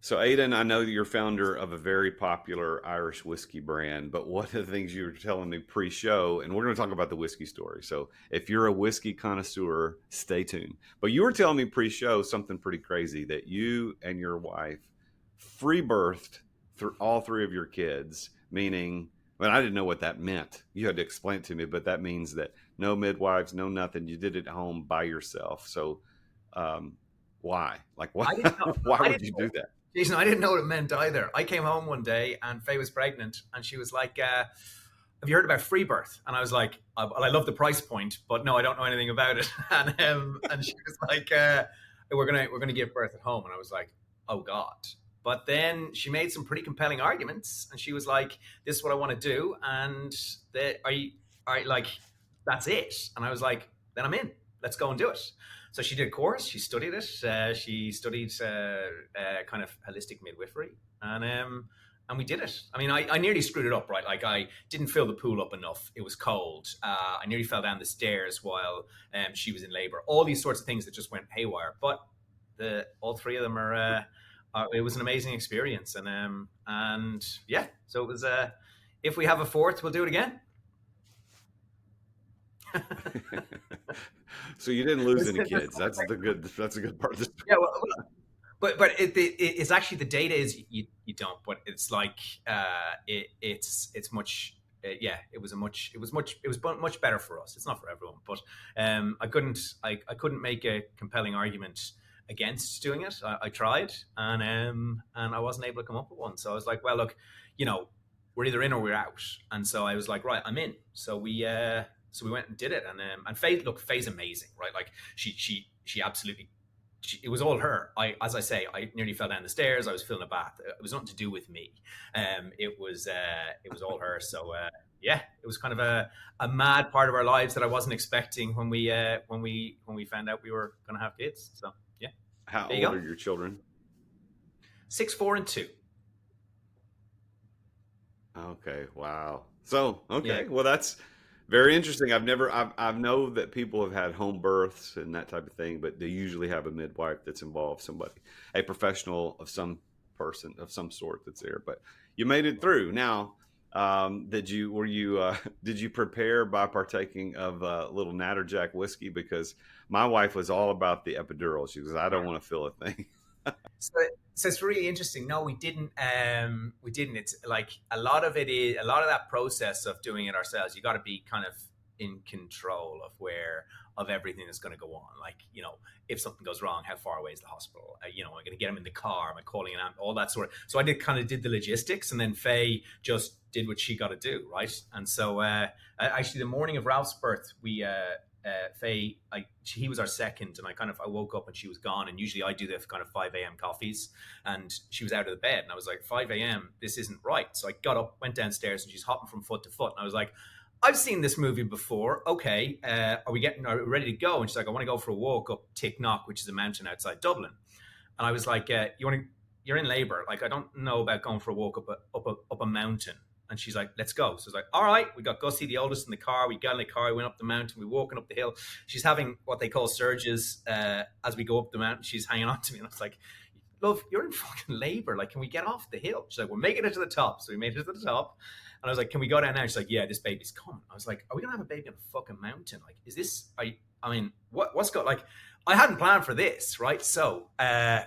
So, Aiden, I know that you're founder of a very popular Irish whiskey brand, but one of the things you were telling me pre-show, and we're going to talk about the whiskey story. So, if you're a whiskey connoisseur, stay tuned. But you were telling me pre-show something pretty crazy that you and your wife free birthed through all three of your kids, meaning, well, I didn't know what that meant. You had to explain it to me, but that means that no midwives, no nothing. You did it at home by yourself. So, um, why? Like, why? I didn't know. Why I would didn't you know. do that? Jason, I didn't know what it meant either. I came home one day and Faye was pregnant, and she was like, "Have you heard about free birth?" And I was like, "Well, I love the price point, but no, I don't know anything about it." And she was like, "We're gonna give birth at home," and I was like, "Oh God." But then she made some pretty compelling arguments, and she was like, "This is what I want to do," and are you like, that's it? And I was like, "Then I'm in. Let's go and do it." So she did a course. She studied it. She studied kind of holistic midwifery, and we did it. I mean, I nearly screwed it up, right? Like I didn't fill the pool up enough. It was cold. I nearly fell down the stairs while she was in labor. All these sorts of things that just went haywire. But all three of them are. It was an amazing experience, and yeah. So it was. If we have a fourth, we'll do it again. So you didn't lose any kids. That's the good. That's a good part of the Yeah, story. well, but it's actually the data is you don't, but it's like it's much yeah, it was much better for us. It's not for everyone, but I couldn't make a compelling argument against doing it. I tried, and I wasn't able to come up with one. So I was like, well, look, you know, we're either in or we're out, and so I was like, right, I'm in. So we went and did it, and Faye's amazing, right? Like she absolutely it was all her. As I say, I nearly fell down the stairs. I was filling a bath. It was nothing to do with me. It was all her. So yeah, it was kind of a mad part of our lives that I wasn't expecting when we found out we were going to have kids. So yeah, How there you old go. are your children? 6, 4, and 2. Okay, wow. So, Yeah, okay, well, that's very interesting. I know that people have had home births and that type of thing, but they usually have a midwife that's involved, somebody, a professional of some person of some sort that's there. But you made it through. Now, did you prepare by partaking of a little Natterjack whiskey? Because my wife was all about the epidural. She goes, I don't want to feel a thing. so, so it's really interesting. No, we didn't. We didn't. It's like a lot of that process of doing it ourselves. You got to be kind of in control of everything that's going to go on. Like, you know, if something goes wrong, how far away is the hospital? You know, am I going to get him in the car? Am I calling an ambulance? All that sort of. So I did the logistics, and then Faye just did what she got to do, right? And so actually, the morning of Ralph's birth, Faye, he was our second, and I woke up and she was gone. And usually I do the kind of 5 a.m. coffees, and she was out of the bed, and I was like, 5 a.m. This isn't right. So I got up, went downstairs, and she's hopping from foot to foot, and I was like, I've seen this movie before. Okay, are we ready to go? And she's like, I want to go for a walk up Ticknock, which is a mountain outside Dublin. And I was like, you're in labor. Like, I don't know about going for a walk up a mountain. And she's like, let's go. So I was like, all right. We got Gussie, the oldest, in the car. We got in the car. We went up the mountain. We were walking up the hill. She's having what they call surges as we go up the mountain. She's hanging on to me. And I was like, love, you're in fucking labor. Like, can we get off the hill? She's like, we're making it to the top. So we made it to the top. And I was like, can we go down now? She's like, yeah, this baby's coming. I was like, are we going to have a baby on a fucking mountain? Like, is this, I mean, what's got, like, I hadn't planned for this, right? So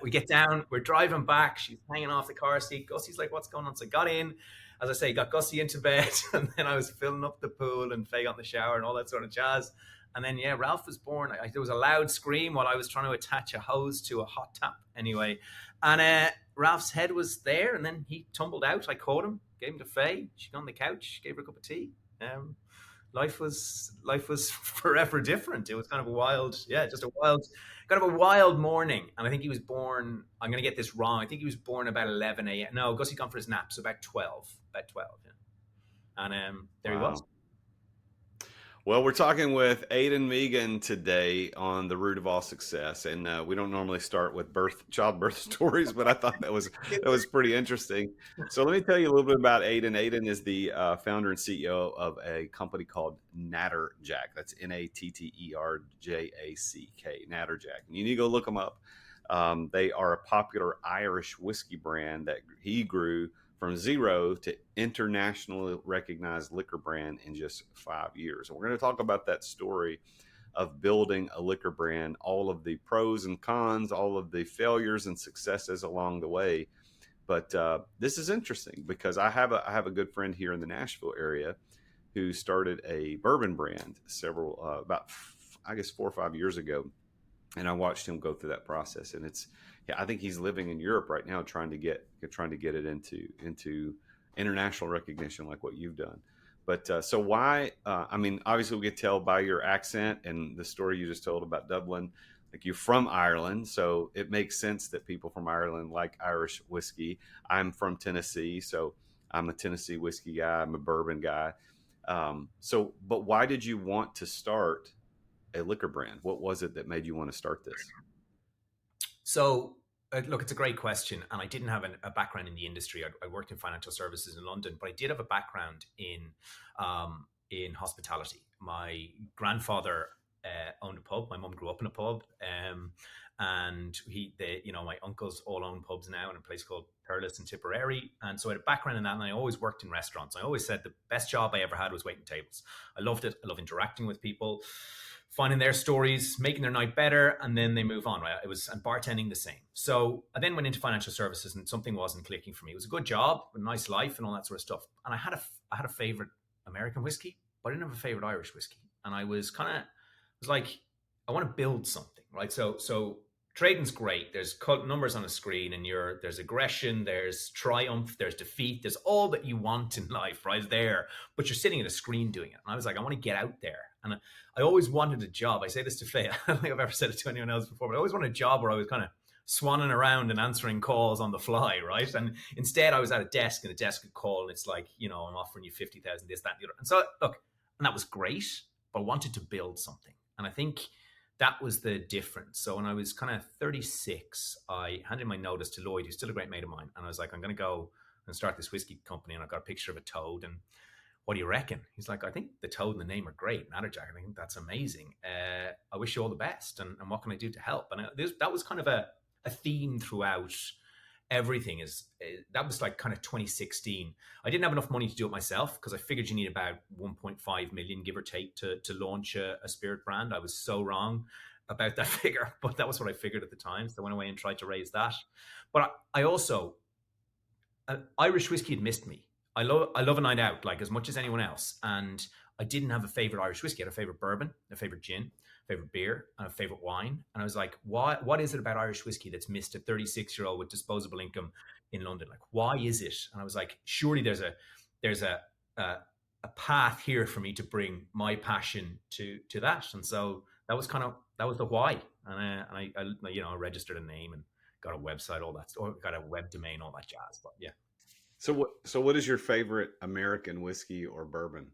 we get down, we're driving back. She's hanging off the car seat. Gussie's like, what's going on? So I got in, as I say, got Gussie into bed, and then I was filling up the pool and Faye got in the shower and all that sort of jazz. And then, yeah, Ralph was born. There was a loud scream while I was trying to attach a hose to a hot tap anyway. And Ralph's head was there, and then he tumbled out. I caught him, gave him to Faye. She got on the couch, gave her a cup of tea. Life was forever different. It was kind of a wild, yeah, just a kind of a wild morning. And I think he was born, I'm going to get this wrong, I think he was born about 11 a.m. No, Gussie gone for his nap, so about 12, yeah. And there he was. Wow. Well, we're talking with Aiden Megan today on the root of all success, and we don't normally start with childbirth stories, but I thought that was pretty interesting. So let me tell you a little bit about Aiden. Aiden is the founder and CEO of a company called Natterjack. That's Natterjack. Natterjack. You need to go look them up. They are a popular Irish whiskey brand that he grew from zero to internationally recognized liquor brand in just 5 years. And we're going to talk about that story of building a liquor brand, all of the pros and cons, all of the failures and successes along the way. But this is interesting because I have a good friend here in the Nashville area who started a bourbon brand several about I guess 4 or 5 years ago, and I watched him go through that process. And it's, yeah, I think he's living in Europe right now, trying to get it into international recognition, like what you've done. But so why? I mean, obviously, we could tell by your accent and the story you just told about Dublin. Like, you're from Ireland, so it makes sense that people from Ireland like Irish whiskey. I'm from Tennessee, so I'm a Tennessee whiskey guy. I'm a bourbon guy. But why did you want to start a liquor brand? What was it that made you want to start this? So, look, it's a great question, and I didn't have a background in the industry. I worked in financial services in London, but I did have a background in hospitality. My grandfather owned a pub. My mum grew up in a pub, and my uncles all own pubs now in a place called Thurles in Tipperary. And so I had a background in that, and I always worked in restaurants. I always said the best job I ever had was waiting tables. I loved it. I love interacting with people, finding their stories, making their night better, and then they move on, right? And bartending the same. So I then went into financial services, and something wasn't clicking for me. It was a good job, a nice life, and all that sort of stuff. And I had a favorite American whiskey, but I didn't have a favorite Irish whiskey. And I was like, I want to build something, right? So trading's great. There's numbers on a screen, and there's aggression, there's triumph, there's defeat, there's all that you want in life, right there. But you're sitting at a screen doing it. And I was like, I want to get out there. And I always wanted a job. I say this to Faye. I don't think I've ever said it to anyone else before, but I always wanted a job where I was kind of swanning around and answering calls on the fly, right? And instead, I was at a desk, and the desk would call, and it's like, I'm offering you 50,000, this, that, and the other. And so, look, and that was great, but I wanted to build something. And I think that was the difference. So when I was kind of 36, I handed my notice to Lloyd, who's still a great mate of mine. And I was like, I'm going to go and start this whiskey company. And I've got a picture of a toad. And what do you reckon? He's like, I think the toad and the name are great. Natterjack, I think that's amazing. I wish you all the best. And what can I do to help? And that was kind of a theme throughout everything. That was like kind of 2016. I didn't have enough money to do it myself, because I figured you need about 1.5 million, give or take, to launch a spirit brand. I was so wrong about that figure, but that was what I figured at the time. So I went away and tried to raise that. But I also, Irish whiskey had missed me. I love a night out, like, as much as anyone else. And I didn't have a favorite Irish whiskey. I had a favorite bourbon, a favorite gin, favorite beer, and a favorite wine. And I was like, what is it about Irish whiskey that's missed a 36-year-old with disposable income in London? Like, why is it? And I was like, surely there's a path here for me to bring my passion to that. And so that was the why. And I registered a name and got a website, all that, or got a web domain, all that jazz. But yeah. So what is your favorite American whiskey or bourbon?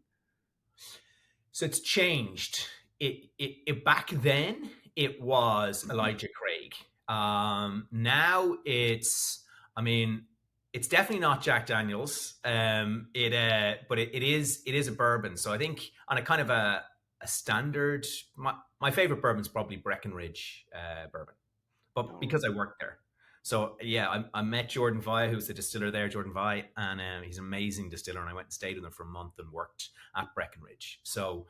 So it's changed. It back then it was Elijah Craig. Now I mean, it's definitely not Jack Daniels. But it is a bourbon. So I think on a kind of a standard, my favorite bourbon is probably Breckenridge bourbon, but No. because I worked there. So yeah, I met Jordan Via, who's the distiller there, Jordan Via, and he's an amazing distiller. And I went and stayed with him for a month and worked at Breckenridge. So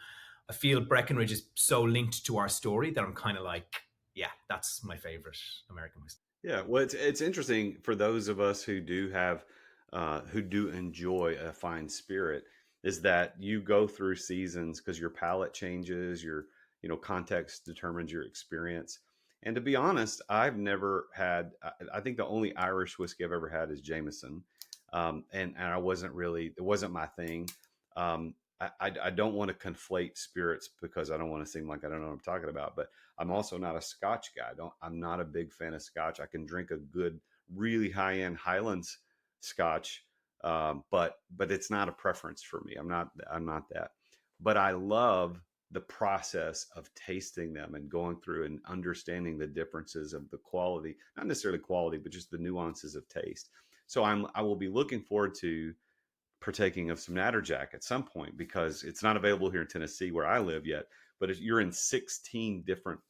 I feel Breckenridge is so linked to our story that I'm kind of like, yeah, that's my favorite American whiskey. Yeah, well, it's interesting for those of us who do enjoy a fine spirit, is that you go through seasons because your palate changes, your context determines your experience. And to be honest, I've never had. I think the only Irish whiskey I've ever had is Jameson, and it wasn't my thing. I don't want to conflate spirits because I don't want to seem like I don't know what I'm talking about, but I'm also not a Scotch guy. I'm not a big fan of Scotch. I can drink a good, really high end Highlands Scotch, but it's not a preference for me. I'm not that. But I love the process of tasting them and going through and understanding the differences of the quality, not necessarily quality, but just the nuances of taste. So I will be looking forward to partaking of some Natterjack at some point, because it's not available here in Tennessee where I live yet. But if you're in 16 different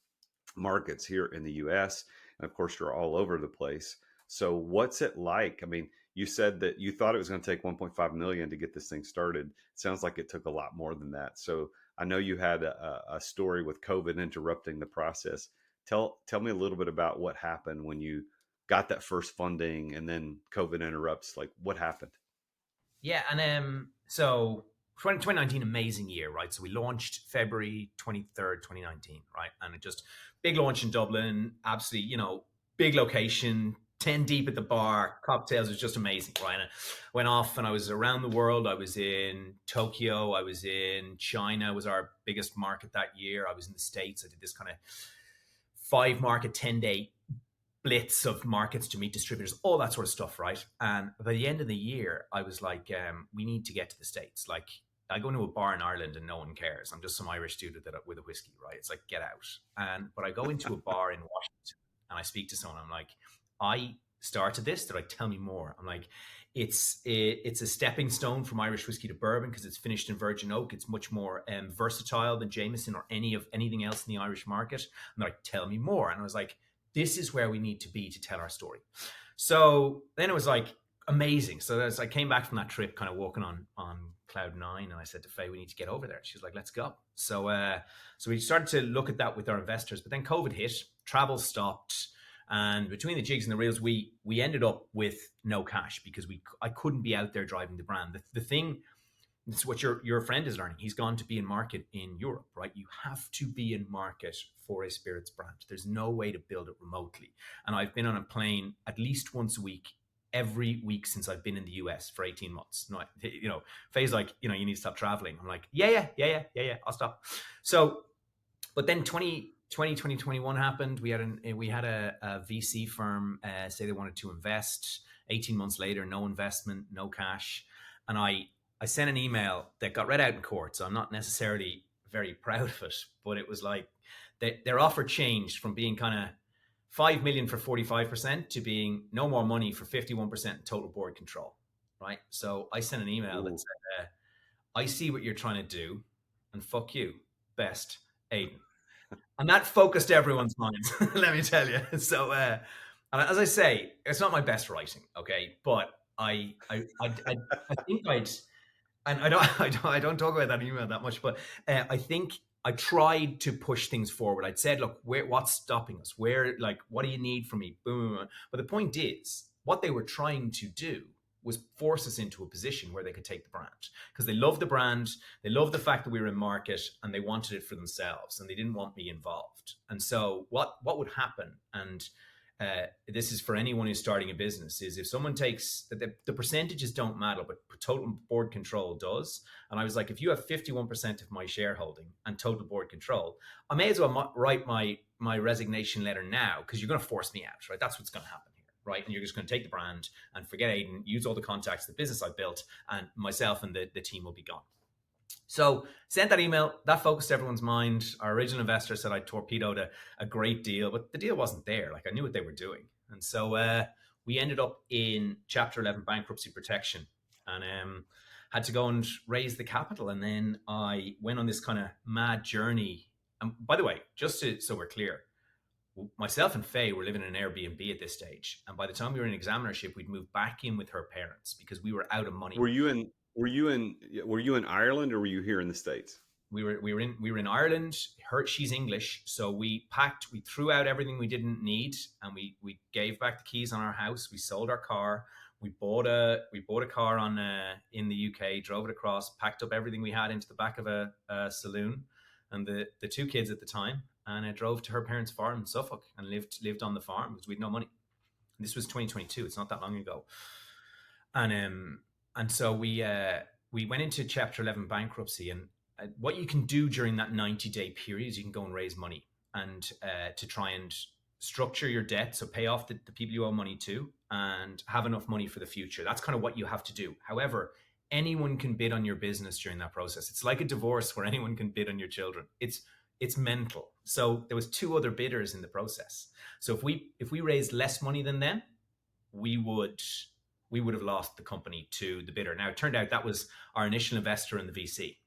markets here in the U.S., and of course you're all over the place. So what's it like? I mean, you said that you thought it was going to take 1.5 million to get this thing started. Sounds like it took a lot more than that. So I know you had a story with COVID interrupting the process. Tell me a little bit about what happened when you got that first funding and then COVID interrupts. Like what happened? Yeah, and so 2019, amazing year, right? So we launched February 23rd, 2019, right? And it just big launch in Dublin, absolutely, big location, 10 deep at the bar, cocktails, was just amazing, right? And I went off and I was around the world. I was in Tokyo, I was in China, was our biggest market that year. I was in the States. I did this kind of 5 market, 10-day blitz of markets to meet distributors, all that sort of stuff, right? And by the end of the year, I was like, we need to get to the States. Like, I go into a bar in Ireland and no one cares. I'm just some Irish dude with a whiskey, right? It's like, get out. But I go into a bar in Washington and I speak to someone. I'm like, I started this. They're like, tell me more. I'm like, it's a stepping stone from Irish whiskey to bourbon because it's finished in virgin oak. It's much more versatile than Jameson or anything else in the Irish market. And they're like, tell me more. And I was like, this is where we need to be to tell our story. So then it was like amazing. So as I came back from that trip, kind of walking on cloud nine, and I said to Faye, we need to get over there. She was like, let's go. So we started to look at that with our investors, but then COVID hit, travel stopped. And between the jigs and the reels, we ended up with no cash because I couldn't be out there driving the brand. The thing, it's what your friend is learning. He's gone to be in market in Europe, right? You have to be in market for a spirits brand. There's no way to build it remotely. And I've been on a plane at least once a week, every week since I've been in the US for 18 months. No, Faye's like, you need to stop traveling. I'm like, yeah, I'll stop. So, but then 2021 happened. We had a VC firm say they wanted to invest. 18 months later, no investment, no cash. And I sent an email that got read out in court, so I'm not necessarily very proud of it, but it was like their offer changed from being kind of 5 million for 45% to being no more money for 51% total board control, right? So I sent an email that said, I see what you're trying to do, and fuck you, best, Aiden. And that focused everyone's minds, let me tell you. So, and as I say, it's not my best writing, okay? But I think I don't talk about that email that much, but I think I tried to push things forward. I'd said, look, what's stopping us? What do you need from me? Boom. But the point is, what they were trying to do was force us into a position where they could take the brand because they love the brand. They love the fact that we were in market and they wanted it for themselves and they didn't want me involved. And so what would happen, and this is for anyone who's starting a business, is if someone takes the percentages don't matter, but total board control does. And I was like, if you have 51% of my shareholding and total board control, I may as well write my resignation letter now because you're going to force me out, right? That's what's going to happen here, right? And you're just going to take the brand and forget Aiden, use all the contacts, the business I built, and myself and the team will be gone. So sent that email, that focused everyone's mind. Our original investor said I torpedoed a great deal, but the deal wasn't there. Like, I knew what they were doing. And so we ended up in Chapter 11 bankruptcy protection and had to go and raise the capital. And then I went on this kind of mad journey. And by the way, so we're clear, myself and Faye were living in an Airbnb at this stage. And by the time we were in examinership, we'd moved back in with her parents because we were out of money. Were you in Ireland or were you here in the States? We were in Ireland. She's English, so we threw out everything we didn't need, and we gave back the keys on our house. We sold our car. We bought a car in the UK, drove it across, packed up everything we had into the back of a saloon, and the 2 kids at the time, and I drove to her parents' farm in Suffolk and lived on the farm because we had no money. This was 2022. It's not that long ago, and so we went into Chapter 11 bankruptcy. And what you can do during that 90-day period is you can go and raise money and to try and structure your debt, so pay off the people you owe money to and have enough money for the future. That's kind of what you have to do. However, anyone can bid on your business during that process. It's like a divorce where anyone can bid on your children. It's mental. So there was 2 other bidders in the process. So if we raised less money than them, we would have lost the company to the bidder. Now, it turned out that was our initial investor in the VC.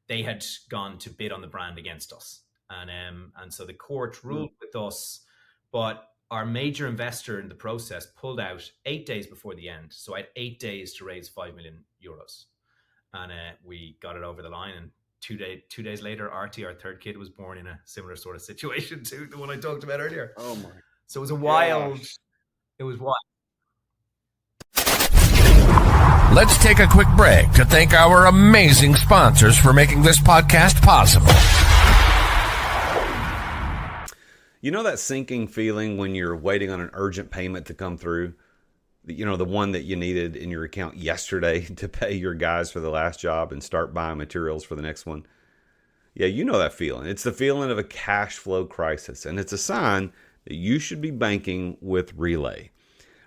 They had gone to bid on the brand against us. And so the court ruled with us, but our major investor in the process pulled out 8 days before the end. So I had 8 days to raise 5 million euros. And we got it over the line. And 2 days later, Artie, our third kid, was born in a similar sort of situation to the one I talked about earlier. Oh my! So it was a wild. Gosh. It was wild. Let's take a quick break to thank our amazing sponsors for making this podcast possible. You know that sinking feeling when you're waiting on an urgent payment to come through? You know, the one that you needed in your account yesterday to pay your guys for the last job and start buying materials for the next one? Yeah, you know that feeling. It's the feeling of a cash flow crisis, and it's a sign that you should be banking with Relay.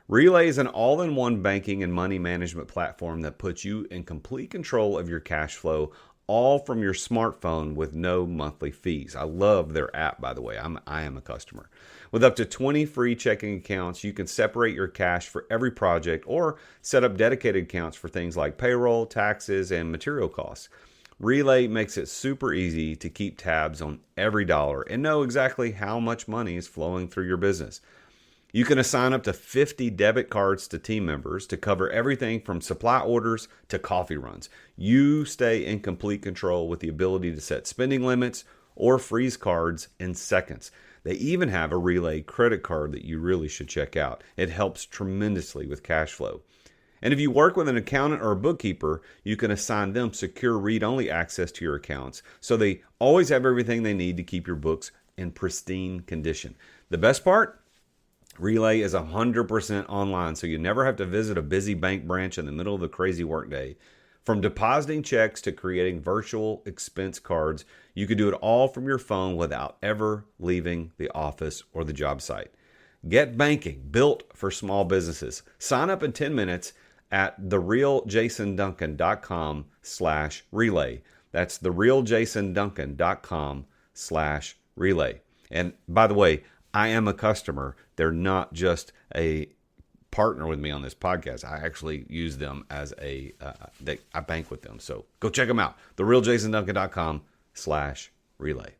Relay is an all-in-one banking and money management platform that puts you in complete control of your cash flow, all from your smartphone with no monthly fees. I love their app, by the way. I am a customer. With up to 20 free checking accounts, you can separate your cash for every project or set up dedicated accounts for things like payroll, taxes, and material costs. Relay makes it super easy to keep tabs on every dollar and know exactly how much money is flowing through your business. You can assign up to 50 debit cards to team members to cover everything from supply orders to coffee runs. You stay in complete control with the ability to set spending limits or freeze cards in seconds. They even have a Relay credit card that you really should check out. It helps tremendously with cash flow. And if you work with an accountant or a bookkeeper, you can assign them secure read-only access to your accounts, so they always have everything they need to keep your books in pristine condition. The best part? Relay is 100% online, so you never have to visit a busy bank branch in the middle of the crazy workday. From depositing checks to creating virtual expense cards, you can do it all from your phone without ever leaving the office or the job site. Get banking built for small businesses. Sign up in 10 minutes at therealjasonduncan.com/relay. That's therealjasonduncan.com/relay. And by the way, I am a customer. They're not just a partner with me on this podcast. I actually use them as I bank with them. So go check them out. therealjasonduncan.com/relay.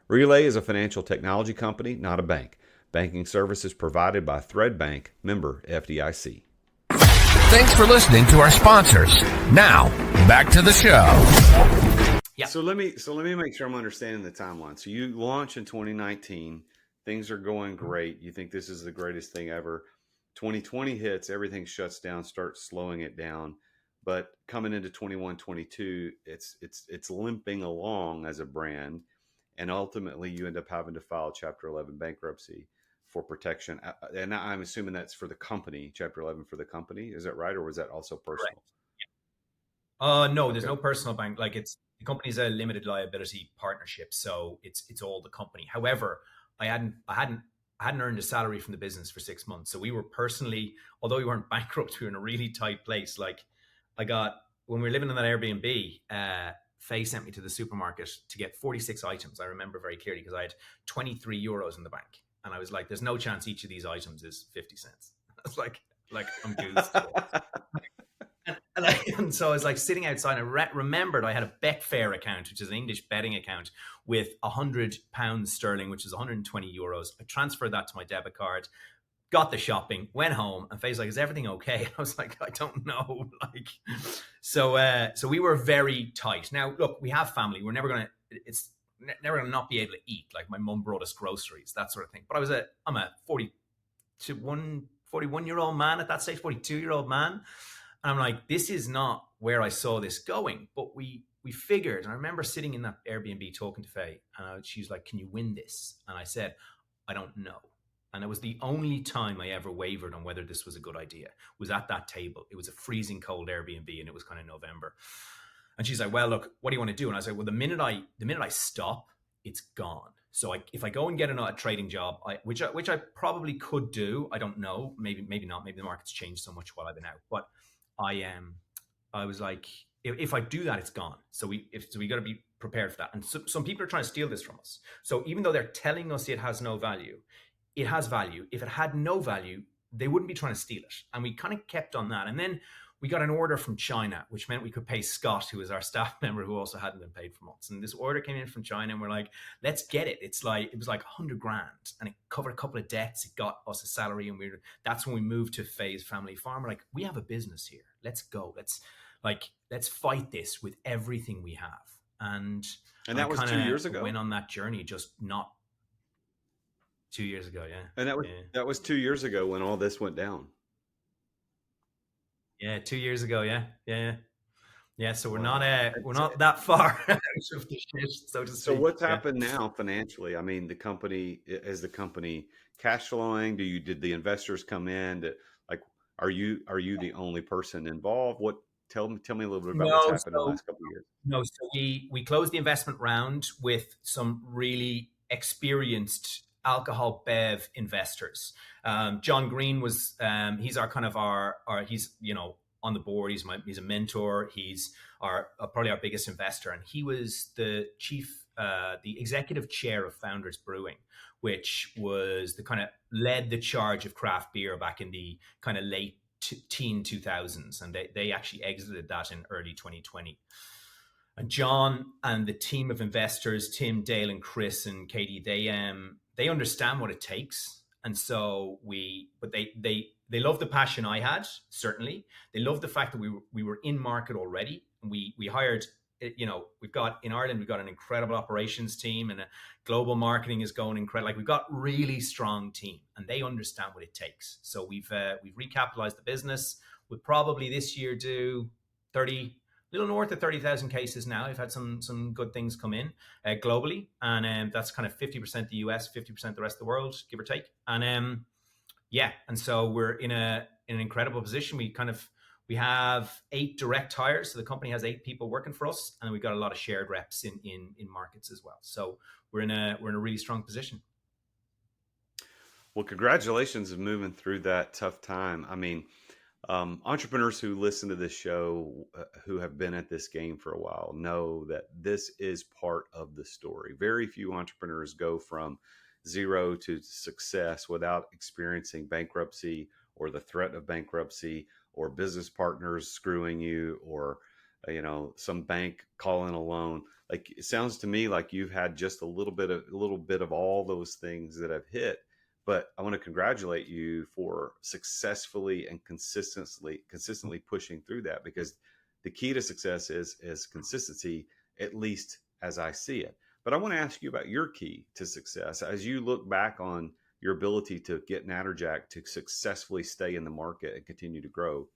Relay is a financial technology company, not a bank. Banking services provided by Thread Bank, member FDIC. Thanks for listening to our sponsors. Now, back to the show. Yeah. So let me make sure I'm understanding the timeline. So you launch in 2019. Things are going great. You think this is the greatest thing ever. 2020 hits, everything shuts down, starts slowing it down. But coming into 21, 22, it's limping along as a brand. And ultimately, you end up having to file Chapter 11 bankruptcy for protection. And I'm assuming that's for the company, Chapter 11 for the company. Is that right? Or was that also personal? No, there's no personal bank. Like, the company's a limited liability partnership. So it's all the company. However, I hadn't earned a salary from the business for 6 months. So we were personally, although we weren't bankrupt, we were in a really tight place. Like, when we were living in that Airbnb, Faye sent me to the supermarket to get 46 items. I remember very clearly because I had 23 euros in the bank. And I was like, there's no chance each of these items is 50 cents. I was like I'm goosed. And so I was like sitting outside. And I remembered I had a Betfair account, which is an English betting account, with £100 sterling, which is 120 euros. I transferred that to my debit card, got the shopping, went home, and Faye's like, "Is everything okay?" I was like, "I don't know." So we were very tight. Now, look, we have family. We're never gonna not be able to eat. Like, my mum brought us groceries, that sort of thing. But I'm a 41-year-old man at that stage, 42-year-old man. And I'm like, this is not where I saw this going. But we figured, and I remember sitting in that Airbnb talking to Faye, and she was like, "Can you win this?" And I said, "I don't know." And it was the only time I ever wavered on whether this was a good idea, was at that table. It was a freezing cold Airbnb, and it was kind of November. And she's like, "Well, look, what do you want to do?" And I said, "Well, the minute I stop, it's gone. So if I go and get a trading job, which I probably could do, I don't know, maybe not. Maybe the market's changed so much while I've been out. But I was like, if I do that, it's gone. So we got to be prepared for that. And some people are trying to steal this from us. So even though they're telling us it has no value, it has value. If it had no value, they wouldn't be trying to steal it. And we kind of kept on that. And then we got an order from China, which meant we could pay Scott, who was our staff member, who also hadn't been paid for months. And this order came in from China, and we're like, let's get it. It was like 100 grand, and it covered a couple of debts. It got us a salary, and that's when we moved to Faye's Family Farm. We're like, we have a business here. Let's go. Let's fight this with everything we have. And that was 2 years ago. Went on that journey, just not 2 years ago, yeah. And that was 2 years ago when all this went down. Yeah, 2 years ago, yeah. So we're not that far out of the shit, so to speak. So what's happened now financially? I mean, is the company cash flowing? Did the investors come in? Are you the only person involved? Tell me a little bit about what's happened in the last couple of years. No, so we closed the investment round with some really experienced alcohol bev investors. John Green was he's he's on the board. He's a mentor. He's probably our biggest investor, and he was the executive chair of Founders Brewing, which was led the charge of craft beer back in the kind of late teen 2000s, and they actually exited that in early 2020. And John and the team of investors, Tim, Dale, and Chris and Katie, they understand what it takes. And so they love the passion I had, certainly. They love the fact that we were in market already. And we hired, in Ireland, we've got an incredible operations team, and a global marketing is going incredible. Like, we've got really strong team, and they understand what it takes. So we've recapitalized the business. We'll probably this year do little north of 30,000 cases now. We've had some good things come in globally, and that's kind of 50% the US, 50% the rest of the world, give or take. And and so we're in an incredible position. We have 8 direct hires, so the company has 8 people working for us, and we've got a lot of shared reps in markets as well. So we're in a really strong position. Well, congratulations on moving through that tough time. I mean, entrepreneurs who listen to this show, who have been at this game for a while, know that this is part of the story. Very few entrepreneurs go from zero to success without experiencing bankruptcy, or the threat of bankruptcy, or business partners screwing you, or some bank calling a loan. Like, it sounds to me like you've had just a little bit of all those things that have hit. But I want to congratulate you for successfully and consistently pushing through that, because the key to success is consistency, at least as I see it. But I want to ask you about your key to success as you look back on your ability to get Natterjack to successfully stay in the market and continue to grow.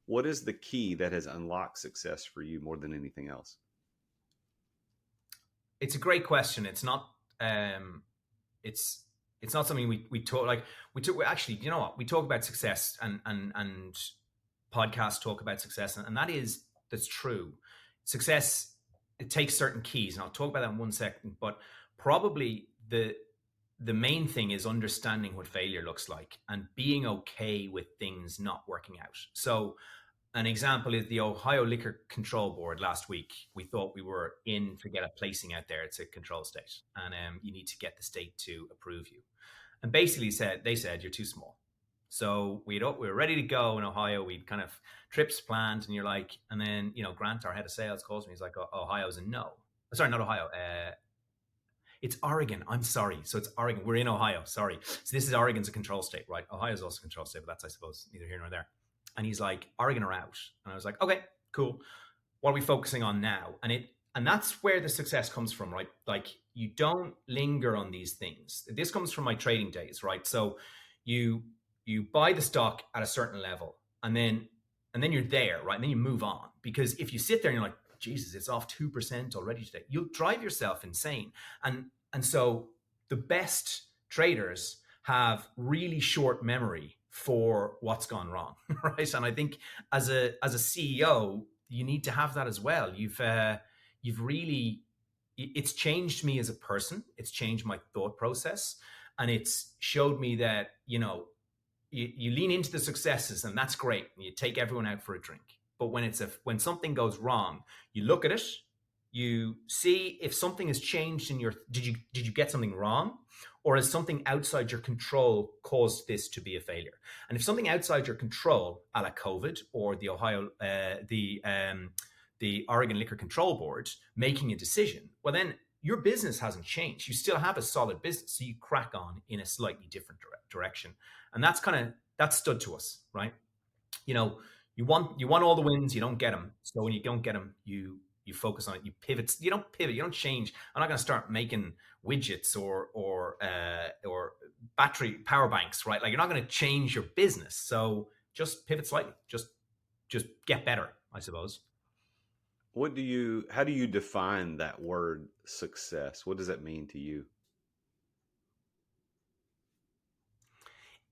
What is the key that has unlocked success for you more than anything else? It's a great question. It's not it's not something we talk actually, you know what, we talk about success, and podcasts talk about success, and that's true. Success, it takes certain keys, and I'll talk about that in 1 second, but probably the main thing is understanding what failure looks like and being okay with things not working out. So an example is the Ohio Liquor Control Board last week. We thought we were in to get a placing out there. It's a control state, and you need to get the state to approve you. And basically they said you're too small. So we were ready to go in Ohio. We'd kind of trips planned, and you're like, and then Grant, our head of sales, calls me. He's like, Ohio's a no. Sorry, not Ohio. It's Oregon. I'm sorry. So it's Oregon. We're in Ohio. Sorry. So this is Oregon's a control state, right? Ohio's also a control state, but that's, I suppose, neither here nor there. And he's like, Oregon are out. And I was like, okay, cool. What are we focusing on now? And that's where the success comes from, right? Like, you don't linger on these things. This comes from my trading days, right? So you buy the stock at a certain level, and then you're there, right? And then you move on, because if you sit there and you're like, Jesus, it's off 2% already today, you'll drive yourself insane. And so the best traders have really short memory for what's gone wrong, right? And I think as a CEO, you need to have that as well. It's changed me as a person. It's changed my thought process, and it's showed me that, you lean into the successes, and that's great. And you take everyone out for a drink. But when something goes wrong, you look at it, you see if something has changed in did you get something wrong, or has something outside your control caused this to be a failure? And if something outside your control, a la COVID or the Oregon Liquor Control Board making a decision, well, then your business hasn't changed. You still have a solid business, so you crack on in a slightly different direction, and that stood to us, right? You know, you want all the wins, you don't get them. So when you don't get them, you focus on it. You pivot. You don't pivot. You don't change. I'm not going to start making widgets or battery power banks, right? Like, you're not going to change your business. So just pivot slightly. Just get better, I suppose. How do you define that word success? What does that mean to you?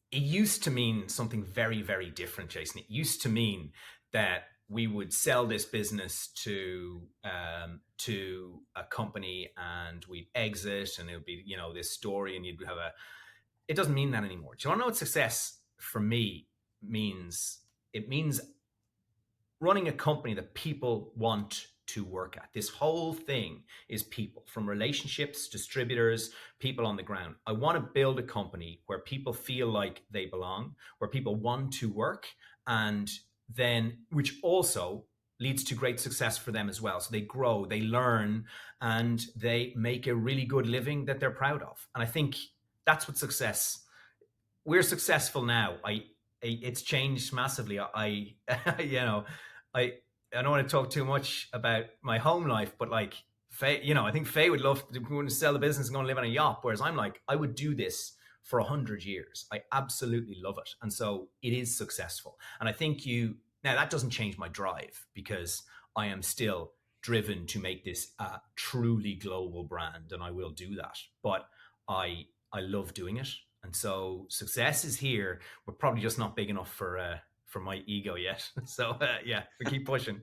It used to mean something very, very different, Jason. It used to mean that we would sell this business to a company and we'd exit, and it would be, this story, and you'd have it doesn't mean that anymore. Do you want to know what success for me means? It means running a company that people want to work at. This whole thing is people, from relationships, distributors, people on the ground. I want to build a company where people feel like they belong, where people want to work, and then, which also leads to great success for them as well. So they grow, they learn, and they make a really good living that they're proud of. And I think that's what we're successful now. It's changed massively. I don't want to talk too much about my home life, but like Faye, I think Faye would love to sell the business and go and live on a yacht. Whereas I'm like, I would do this for 100 years. I absolutely love it. And so it is successful. And I think now that doesn't change my drive, because I am still driven to make this a truly global brand, and I will do that. But I love doing it. And so success is here. We're probably just not big enough for my ego yet. So yeah, we keep pushing.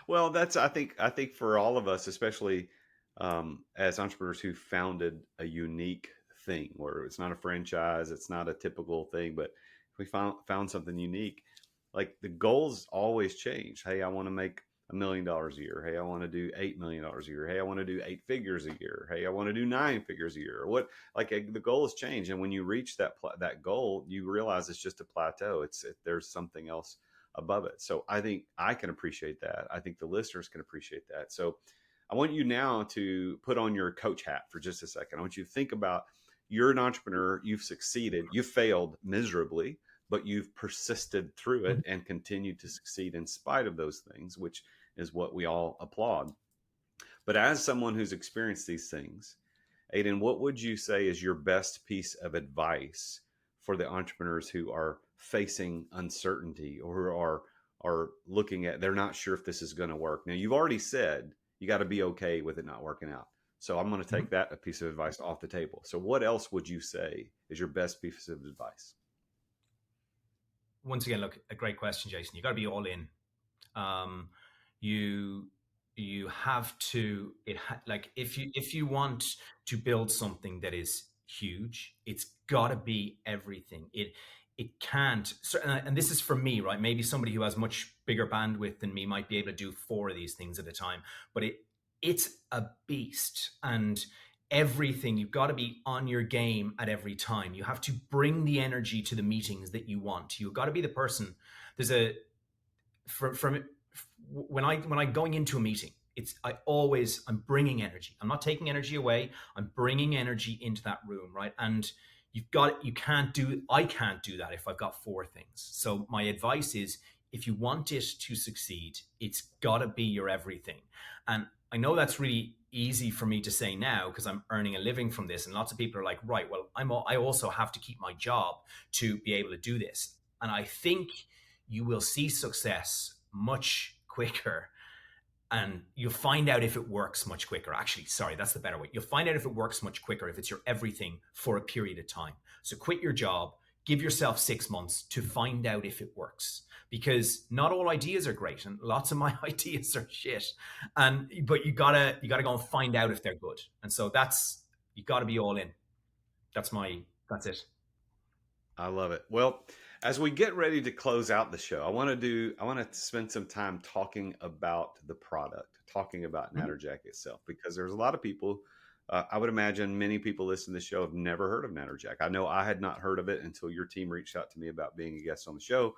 Well, I think for all of us, especially as entrepreneurs who founded a unique thing, where it's not a franchise, it's not a typical thing, but we found something unique. Like, the goals always change. Hey, I want to make $1 million a year. Hey, I want to do $8 million a year. Hey, I want to do 8 figures a year. Hey, I want to do 9 figures a year. The goals change, and when you reach that goal, you realize it's just a plateau. There's something else above it. So I think I can appreciate that. I think the listeners can appreciate that. So I want you now to put on your coach hat for just a second. I want you to think about, you're an entrepreneur. You've succeeded. You failed miserably, but you've persisted through it and continued to succeed in spite of those things, which is what we all applaud. But as someone who's experienced these things, Aiden, what would you say is your best piece of advice for the entrepreneurs who are facing uncertainty, or who are looking at, they're not sure if this is going to work? Now, you've already said you got to be okay with it not working out. So I'm going to take that piece of advice off the table. So what else would you say is your best piece of advice? Once again, look, a great question, Jason. You got to be all in. You have to, if you want to build something that is huge, it's got to be everything. It can't, and this is for me, right? Maybe somebody who has much bigger bandwidth than me might be able to do 4 of these things at a time, but it's a beast. And everything, you've got to be on your game at every time. You have to bring the energy to the meetings that you want. You've got to be the person. When I going into a meeting, I'm bringing energy. I'm not taking energy away. I'm bringing energy into that room, right? And I can't do that if I've got 4 things. So my advice is, if you want it to succeed, it's got to be your everything. And I know that's really easy for me to say now, because I'm earning a living from this. And lots of people are like, right, well, I also have to keep my job to be able to do this. And I think you will see success much quicker, and you'll find out if it works much quicker. Actually, sorry, that's the better way. You'll find out if it works much quicker if it's your everything for a period of time. So quit your job, give yourself 6 months to find out if it works, because not all ideas are great, and lots of my ideas are shit. But you gotta go and find out if they're good. And so you gotta be all in. That's it. I love it. Well, as we get ready to close out the show, I want to spend some time talking about the product, talking about Natterjack itself, because there's a lot of people I would imagine many people listening to the show have never heard of Natterjack. I know I had not heard of it until your team reached out to me about being a guest on the show.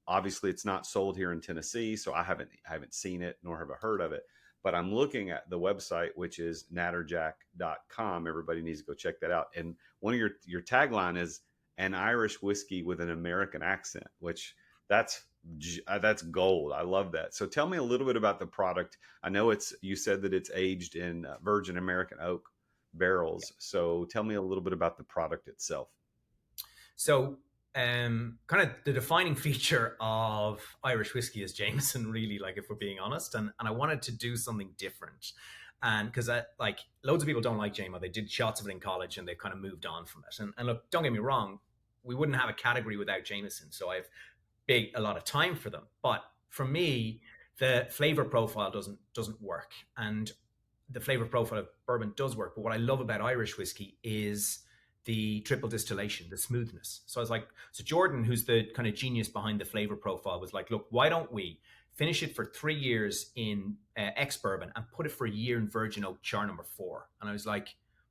Obviously, it's not sold here in Tennessee, so I haven't seen it nor have I heard of it. But I'm looking at the website, which is natterjack.com. Everybody needs to go check that out. And one of your tagline is an Irish whiskey with an American accent, which that's gold. I love that. So tell me a little bit about the product. I know you said that it's aged in virgin American oak barrels. So tell me a little bit about the product itself. So kind of the defining feature of Irish whiskey is Jameson, really, like, if we're being honest. And I wanted to do something different. And because like loads of people don't like JMO, they did shots of it in college and they've kind of moved on from it. And look, don't get me wrong, we wouldn't have a category without Jameson. So I've a lot of time for them. But for me, the flavor profile doesn't work. And the flavor profile of bourbon does work. But what I love about Irish whiskey is the triple distillation, the smoothness. So I was like, so Jordan, who's the kind of genius behind the flavor profile, was like, look, why don't we finish it for 3 years in ex-bourbon and put it for a year in virgin oak char number 4? And I was like,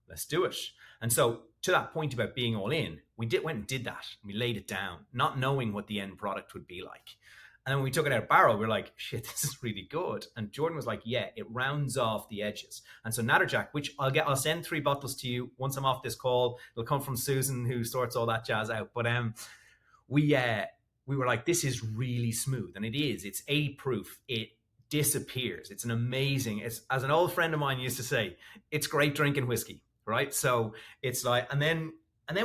let's do it. And so to that point about being all in, we went and did that. We laid it down, not knowing what the end product would be like. And then when we took it out of barrel, we were like, shit, this is really good. And Jordan was like, yeah, it rounds off the edges. And so Natterjack, which I'll send 3 bottles to you once I'm off this call. It'll come from Susan, who sorts all that jazz out. But we were like, this is really smooth. And it is. It's 80 proof. It disappears. It's an amazing, as an old friend of mine used to say, it's great drinking whiskey, right? So it's like, and then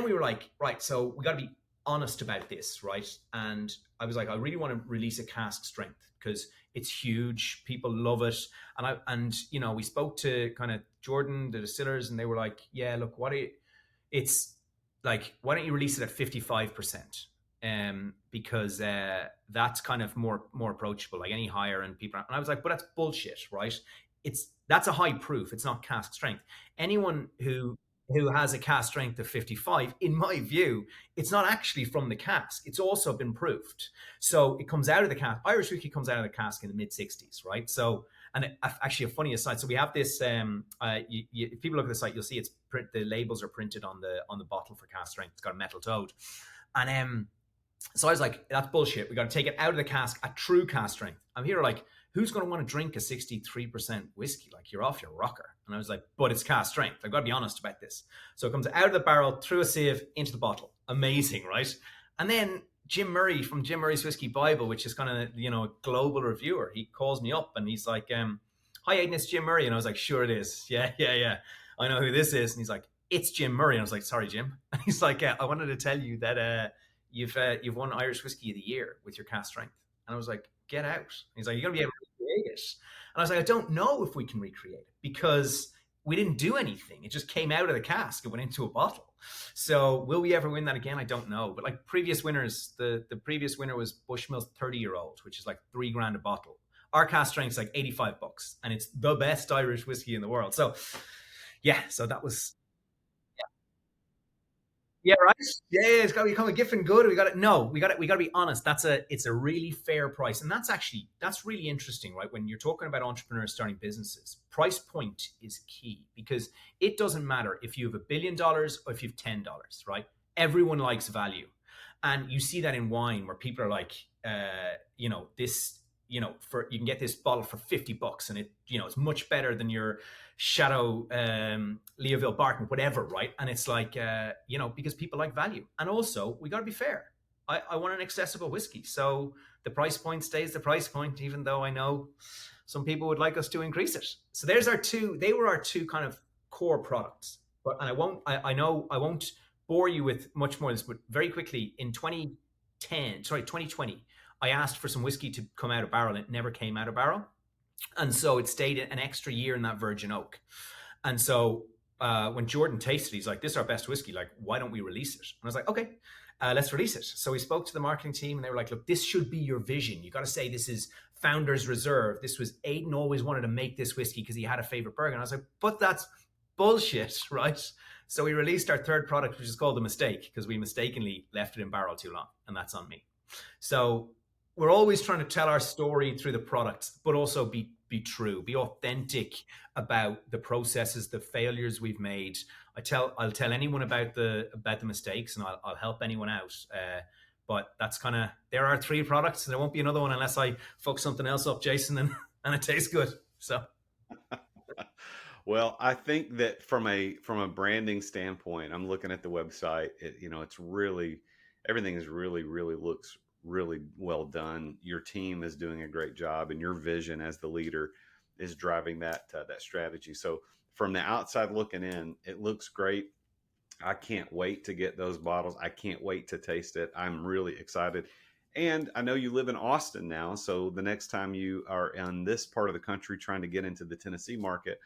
we were like, right, so we got to be honest about this, right? And I was like, I really want to release a cask strength because it's huge. People love it. And you know, we spoke to kind of Jordan, the distillers, and they were like, yeah, look, it's like, why don't you release it at 55%? Because that's kind of more approachable, like any higher and people. And I was like, but that's bullshit, right? That's a high proof. It's not cask strength. Anyone who has a cask strength of 55, in my view, it's not actually from the cask. It's also been proofed. So it comes out of the cask. Irish whiskey comes out of the cask in the mid 60s, right? So, and actually a funny aside. So we have this, if people look at the site, you'll see the labels are printed on the bottle for cask strength. It's got a metal toad. And so I was like, that's bullshit. We got to take it out of the cask at true cask strength. I'm here like, who's going to want to drink a 63% whiskey? Like, you're off your rocker. And I was like, but it's cask strength. I've got to be honest about this. So it comes out of the barrel, through a sieve, into the bottle. Amazing, right? And then Jim Murray from Jim Murray's Whiskey Bible, which is kind of, you know, a global reviewer, he calls me up and he's like, hi, Aiden, it's Jim Murray. And I was like, sure it is. Yeah. I know who this is. And he's like, it's Jim Murray. And I was like, sorry, Jim. And he's like, I wanted to tell you that you've won Irish Whiskey of the Year with your cask strength. And I was like, get out. And he's like, you're going to be able to recreate it. And I was like, I don't know if we can recreate it because we didn't do anything. It just came out of the cask. It went into a bottle. So will we ever win that again? I don't know. But like previous winners, the previous winner was Bushmills 30-year-old, which is like $3,000 a bottle. Our cask strength is like $85, and it's the best Irish whiskey in the world. So yeah, so that was. Yeah, right. Yeah, it's got to become a Giffen good. We got to be honest. It's a really fair price, and that's really interesting, right? When you're talking about entrepreneurs starting businesses, price point is key because it doesn't matter if you have $1 billion or if you have $10, right? Everyone likes value, and you see that in wine where people are like, this. You can get this bottle for $50 and it's much better than your Chateau Leoville Barton, whatever, right? And it's like, because people like value. And also, we got to be fair. I want an accessible whiskey. So the price point stays the price point, even though I know some people would like us to increase it. So they were our two kind of core products. I won't bore you with much more of this, but very quickly in 2020, I asked for some whiskey to come out of barrel and it never came out of barrel. And so it stayed an extra year in that virgin oak. And so when Jordan tasted it, he's like, this is our best whiskey. Like, why don't we release it? And I was like, okay, let's release it. So we spoke to the marketing team and they were like, look, this should be your vision. You got to say this is Founders Reserve. This was Aiden always wanted to make this whiskey because he had a favorite burger. And I was like, but that's bullshit, right? So we released our third product, which is called The Mistake, because we mistakenly left it in barrel too long. And that's on me. So we're always trying to tell our story through the products, but also be be true, be authentic about the processes, the failures we've made. I'll tell anyone about the mistakes, and I'll help anyone out. But that's there are 3 products, and there won't be another one unless I fuck something else up, Jason, and it tastes good. So. Well, I think that from a branding standpoint, I'm looking at the website. It's really, everything is really looks really well done. Your team is doing a great job, and your vision as the leader is driving that strategy. So from the outside looking in, it looks great. I can't wait to get those bottles. I can't wait to taste it. I'm really excited. And I know you live in Austin now, so the next time you are in this part of the country trying to get into the Tennessee market,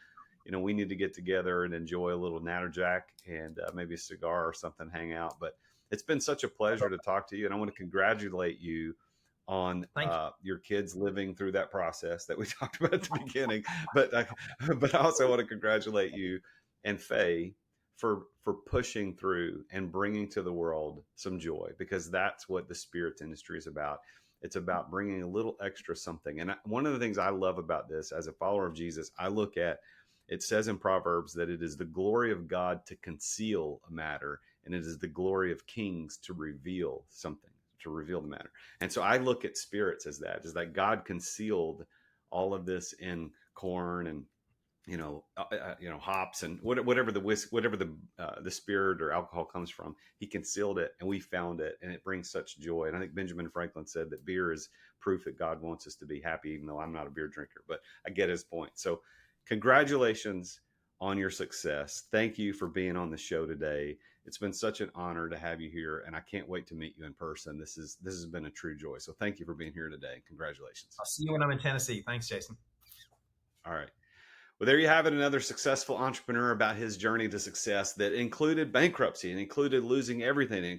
we need to get together and enjoy a little Natterjack and maybe a cigar or something, hang out. But it's been such a pleasure to talk to you. And I want to congratulate you on your kids living through that process that we talked about at the beginning. But I also want to congratulate you and Faye for pushing through and bringing to the world some joy, because that's what the spirits industry is about. It's about bringing a little extra something. And one of the things I love about this as a follower of Jesus, I look at, it says in Proverbs that it is the glory of God to conceal a matter, and it is the glory of kings to reveal something, to reveal the matter. And so I look at spirits as that God concealed all of this in corn and hops and whatever the spirit or alcohol comes from. He concealed it, and we found it, and it brings such joy. And I think Benjamin Franklin said that beer is proof that God wants us to be happy, even though I'm not a beer drinker. But I get his point. So congratulations on your success. Thank you for being on the show today. It's been such an honor to have you here, and I can't wait to meet you in person. This has been a true joy. So thank you for being here today. Congratulations. I'll see you when I'm in Tennessee. Thanks, Jason. All right. Well, there you have it. Another successful entrepreneur about his journey to success that included bankruptcy and included losing everything. It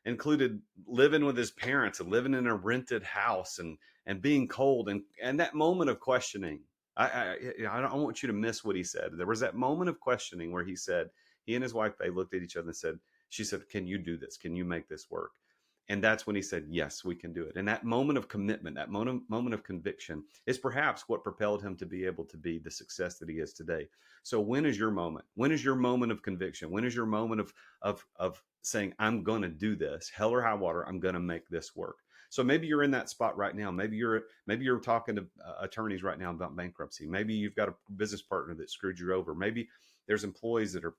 included living with his parents and living in a rented house and being cold and that moment of questioning. I don't want you to miss what he said. There was that moment of questioning where he and his wife, they looked at each other and she said, can you do this? Can you make this work? And that's when he said, yes, we can do it. And that moment of commitment, that moment of conviction is perhaps what propelled him to be able to be the success that he is today. So when is your moment? When is your moment of conviction? When is your moment of saying, I'm going to do this, hell or high water, I'm going to make this work? So maybe you're in that spot right now. Maybe you're talking to attorneys right now about bankruptcy. Maybe you've got a business partner that screwed you over. Maybe there's employees that are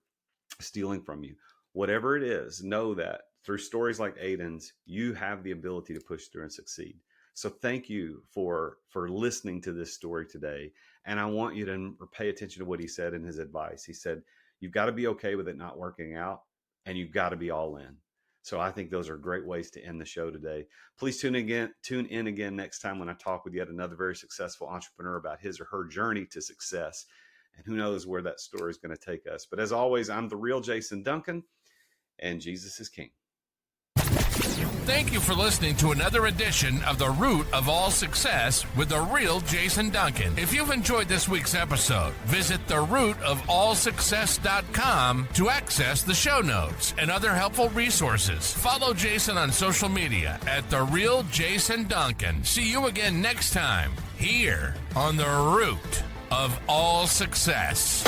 stealing from you. Whatever it is, know that through stories like Aiden's, you have the ability to push through and succeed. So thank you for listening to this story today. And I want you to pay attention to what he said in his advice. He said, you've got to be okay with it not working out, and you've got to be all in. So I think those are great ways to end the show today. Please tune in again next time when I talk with yet another very successful entrepreneur about his or her journey to success. And who knows where that story is going to take us. But as always, I'm the real Jason Duncan, and Jesus is King. Thank you for listening to another edition of The Root of All Success with the real Jason Duncan. If you've enjoyed this week's episode, visit therootofallsuccess.com to access the show notes and other helpful resources. Follow Jason on social media at The Real Jason Duncan. See you again next time here on The Root of All Success.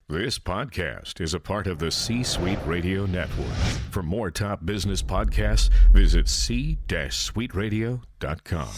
This podcast is a part of the C-Suite Radio Network. For more top business podcasts, visit c-suiteradio.com.